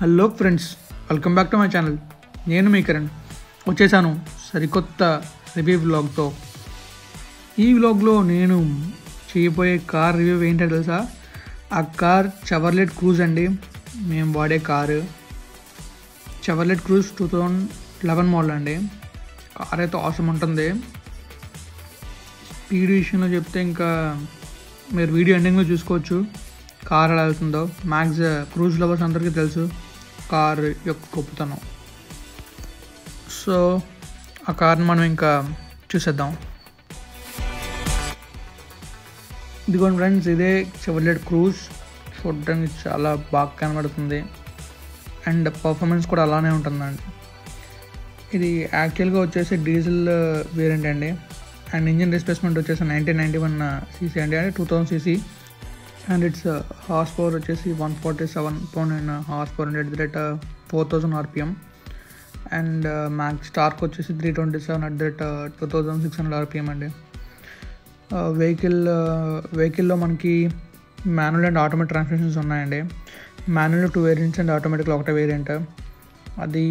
Hello friends, welcome back to my channel. నేను మీ కిరణ్ వచ్చేసాను సరికొత్త రివ్యూ వ్లాగ్తో. ఈ వ్లాగ్లో నేను చేయబోయే కార్ రివ్యూ ఏంటో తెలుసా? ఆ కార్ చెవర్లెట్ క్రూజ్ అండి. మేము వాడే కారు చెవర్లెట్ క్రూజ్ 2011 మోడల్ అండి. కార్ అయితే అవసరం ఉంటుంది. స్పీడ్ విషయంలో చెప్తే ఇంకా మీరు వీడియో ఎండింగ్లో చూసుకోవచ్చు కార్ ఎలా వెళ్తుందో. మ్యాక్స్ క్రూజ్ లవర్స్ అందరికీ తెలుసు కార్ యొక్క గొప్పతనం. సో ఆ కార్ని మనం ఇంకా చూసేద్దాం. ఇదిగోండి ఫ్రెండ్స్, ఇదే చెవర్లెట్ క్రూజ్. చూడడానికి చాలా బాగా కనబడుతుంది అండ్ పర్ఫార్మెన్స్ కూడా అలానే ఉంటుందండి. ఇది యాక్చువల్గా వచ్చేసి డీజిల్ వేరియంట్ అండి. అండ్ ఇంజిన్ డిస్ప్లేస్మెంట్ వచ్చేసి 1991 cc అండి, అంటే 2000 cc. And it's horse power వచ్చేసి 147.9 హార్స్ పవర్ అండి, at 4000 rpm. And max torque వచ్చేసి 327 at 2600 rpm అండి. వెహికల్లో మనకి మాన్యువల్ అండ్ ఆటోమేటిక్ ట్రాన్స్మిషన్స్ ఉన్నాయండి. మాన్యువల్ 2 వేరియంట్స్ అండ్ ఆటోమేటిక్లో ఒకటే వేరియంట్, అది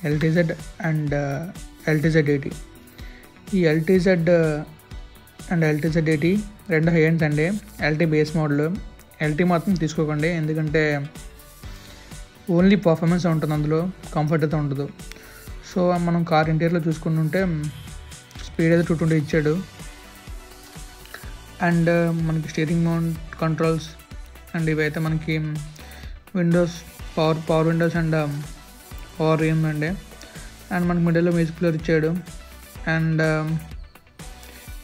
ఎల్టీజెడ్ అండ్ ఎల్టీజెడ్80. ఈ ఎల్టీజెడ్ అండ్ ఎల్టీజెడ్80 రెండు హై ఎండ్స్ అండి. LT base model. ఎల్టీ మాత్రం తీసుకోకండి, ఎందుకంటే ఓన్లీ పర్ఫార్మెన్స్ ఉంటుంది, అందులో కంఫర్ట్ అయితే ఉండదు. సో మనం కార్ ఇంటీరియర్లో చూసుకుంటుంటే స్పీడ్ అయితే 220 ఇచ్చాడు. అండ్ మనకి స్టీరింగ్ మౌంట్ కంట్రోల్స్ అండ్ ఇవైతే మనకి windows power windows and power రీమ్ అండి. అండ్ మనకి మిడిల్లో మ్యూజిక్ ప్లేయర్ ఇచ్చాడు. అండ్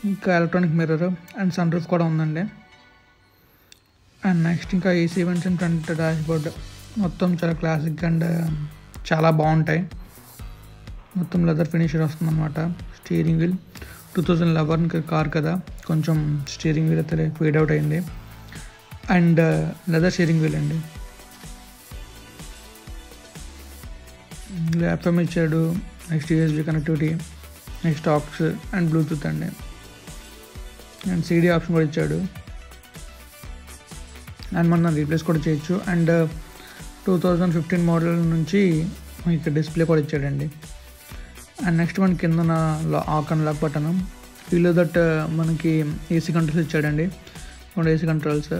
ఇంకా electronic mirror and sunroof కూడా ఉందండి. అండ్ నెక్స్ట్ ఇంకా AC vents and front dashboard మొత్తం చాలా క్లాసిక్ అండ్ చాలా బాగుంటాయి. మొత్తం లెదర్ ఫినిషర్ వస్తుందన్నమాట. స్టీరింగ్ వీల్ 2011 కార్ కదా, కొంచెం స్టీరింగ్ వీల్ అయితే ఫేడ్ అవుట్ అయింది. అండ్ లెదర్ స్టీరింగ్ వీల్ అండి. ఎఫ్ఎం ఇచ్చాడు, next USB connectivity, next aux and Bluetooth అండి. అండ్ సిడి ఆప్షన్ కూడా ఇచ్చాడు. అండ్ మనం రీప్లేస్ కూడా చేయొచ్చు. అండ్ 2015 మోడల్ నుంచి మనకి డిస్ప్లే కూడా ఇచ్చాడండి. అండ్ నెక్స్ట్ మన కింద ఆక్ and lock button, feel that మనకి ఏసీ కంట్రోల్స్ ఇచ్చాడండి. 2 ఏసీ కంట్రోల్స్,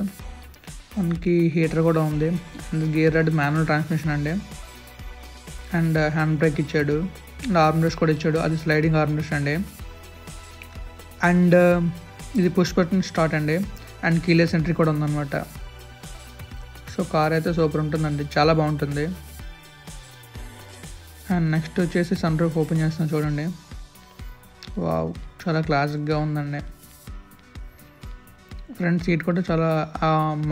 మనకి హీటర్ కూడా ఉంది. And gear red manual transmission అండి. అండ్ హ్యాండ్ బ్రేక్ ఇచ్చాడు. అండ్ ఆర్మ్ రెస్ట్ కూడా ఇచ్చాడు, అది స్లైడింగ్ ఆర్మ్ రెస్ట్ అండి. అండ్ ఇది పుష్ బటన్ స్టార్ట్ అండి. అండ్ కీలెస్ ఎంట్రీ కూడా ఉందన్నమాట. సో కార్ అయితే సూపర్ ఉంటుందండి, చాలా బాగుంటుంది. అండ్ నెక్స్ట్ వచ్చేసి సన్ రూఫ్ ఓపెన్ చేస్తాను చూడండి. వావ్, చాలా క్లాసిక్గా ఉందండి. ఫ్రంట్ సీట్ కూడా చాలా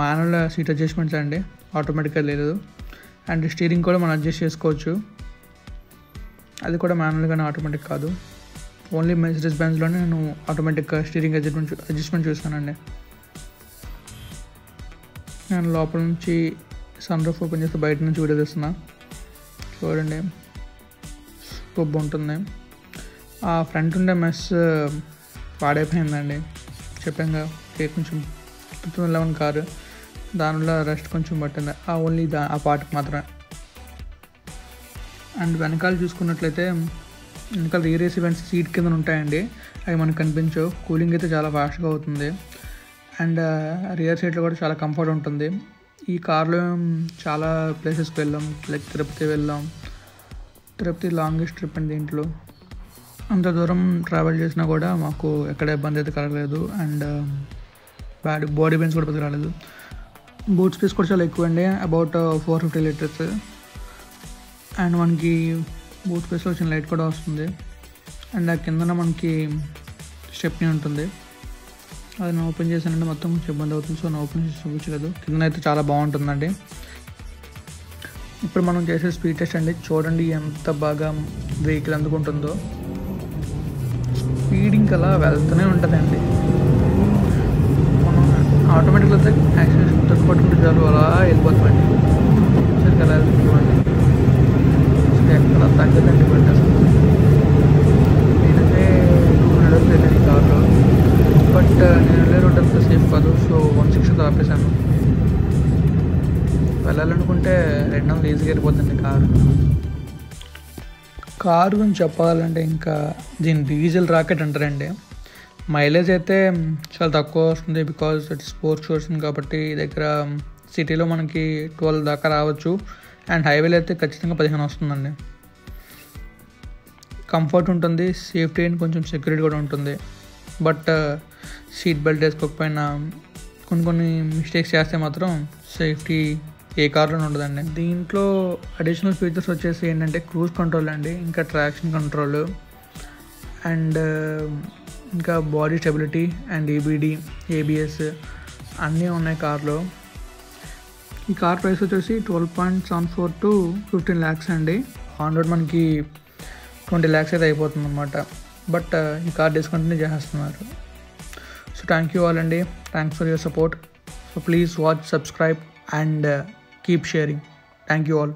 మాన్యువల్ సీట్ అడ్జస్ట్మెంట్స్ అండి, ఆటోమేటిక్గా లేదు. అండ్ స్టీరింగ్ కూడా మనం అడ్జస్ట్ చేసుకోవచ్చు, అది కూడా మాన్యువల్గానే, ఆటోమేటిక్ కాదు. ఓన్లీ మెర్సిడెస్ బెంజ్లోనే నేను ఆటోమేటిక్ స్టీరింగ్ అడ్జస్ట్మెంట్ చూస్తానండి. నేను లోపల నుంచి సన్ రూఫ్ ఓపెన్ చేస్తే బయట నుంచి వీడియో తీస్తున్నా చూడండి, సూపర్ ఉంటుంది. ఆ ఫ్రంట్ ఉండే మెస్ పాడైపోయిందండి, చెప్పాక కొంచెం 2011 కారు, దానిలో రెస్ట్ కొంచెం పట్టింది, ఓన్లీ ఆ పార్ట్కి మాత్రమే. అండ్ వెనకాల చూసుకున్నట్లయితే వెనకాల రియర్ ఏసీ వెంట్స్ సీట్ కింద ఉంటాయండి, అవి మనకు కనిపించవు. కూలింగ్ అయితే చాలా ఫాస్ట్గా అవుతుంది. అండ్ రియర్ సీట్లో కూడా చాలా కంఫర్ట్ ఉంటుంది. ఈ కార్లో చాలా ప్లేసెస్కి వెళ్ళాం, లైక్ తిరుపతి వెళ్ళాం. తిరుపతి లాంగెస్ట్ ట్రిప్ అండి. దీంట్లో అంత దూరం ట్రావెల్ చేసినా కూడా మాకు ఎక్కడ ఇబ్బంది అయితే కలగలేదు. అండ్ బాడీ పెయిన్స్ కూడా పెద్దగా రాలేదు. బూట్ స్పేస్ కూడా చాలా ఎక్కువ అండి, అబౌట్ 450 లీటర్స్. అండ్ మనకి బూట్ స్పేస్లో వచ్చిన లైట్ కూడా వస్తుంది. అండ్ ఆ కిందన మనకి స్టెప్నీ ఉంటుంది, అది నేను ఓపెన్ చేశానంటే మొత్తం ఇబ్బంది అవుతుంది. సో నేను ఓపెన్ చేసి చూపించలేదు. కింద అయితే చాలా బాగుంటుందండి. ఇప్పుడు మనం చేసే స్పీడ్ టెస్ట్ అండి. చూడండి ఎంత బాగా వెహికల్ అందుకుంటుందో. స్పీడింగ్ అలా వెళ్తూనే ఉంటుందండి. మనం ఆటోమేటిక్గా అయితే యాక్సిడెంట్ తట్టుపట్టుకుంటే చాలు అలా వెళ్ళిపోతామండి. సరిగ్గా అలా వెళ్తున్నామండి, ఎక్కడ తగ్గదండి బండి అసలు. నేనైతే 200 వెళ్ళాను ఈ కార్లో, బట్ నేను వెళ్ళే రోడ్ అంత సేఫ్ కాదు. సో 160 ఆపేశాను. వెళ్ళాలనుకుంటే 200 ఈజీగా వెళ్ళిపోతుంది కారు గురించి చెప్పాలంటే ఇంకా దీని డీజిల్ రాకెట్ అంటారండి. మైలేజ్ అయితే చాలా తక్కువ వస్తుంది బికాజ్ ఇట్స్ స్పోర్ట్స్ వర్షన్ కాబట్టి దగ్గర సిటీలో మనకి 12 దాకా రావచ్చు అండ్ హైవేలో అయితే ఖచ్చితంగా 15 వస్తుందండి. కంఫర్ట్ ఉంటుంది, సేఫ్టీ అండ్ కొంచెం సెక్యూరిటీ కూడా ఉంటుంది. బట్ సీట్ బెల్ట్ వేసుకోకపోయినా కొన్ని మిస్టేక్స్ చేస్తే మాత్రం సేఫ్టీ ఏ కార్లోనే ఉండదండి. దీంట్లో అడిషనల్ ఫీచర్స్ వచ్చేసి ఏంటంటే క్రూజ్ కంట్రోల్ అండి, ఇంకా ట్రాక్షన్ కంట్రోల్ అండ్ ఇంకా body stability and EBD, ABS అన్నీ ఉన్నాయి కార్లో. ఈ కార్ ప్రైస్ వచ్చేసి 12.74 to 15 lakhs అండి. ఆన్ రోడ్ మనకి 20 lakhs అయితే అయిపోతుంది అనమాట. బట్ ఈ కార్ డిస్కంటిన్యూ చేస్తున్నారు. సో థ్యాంక్ యూ ఆల్ అండి. Thanks for your support. So please watch, subscribe and keep sharing. Thank you all.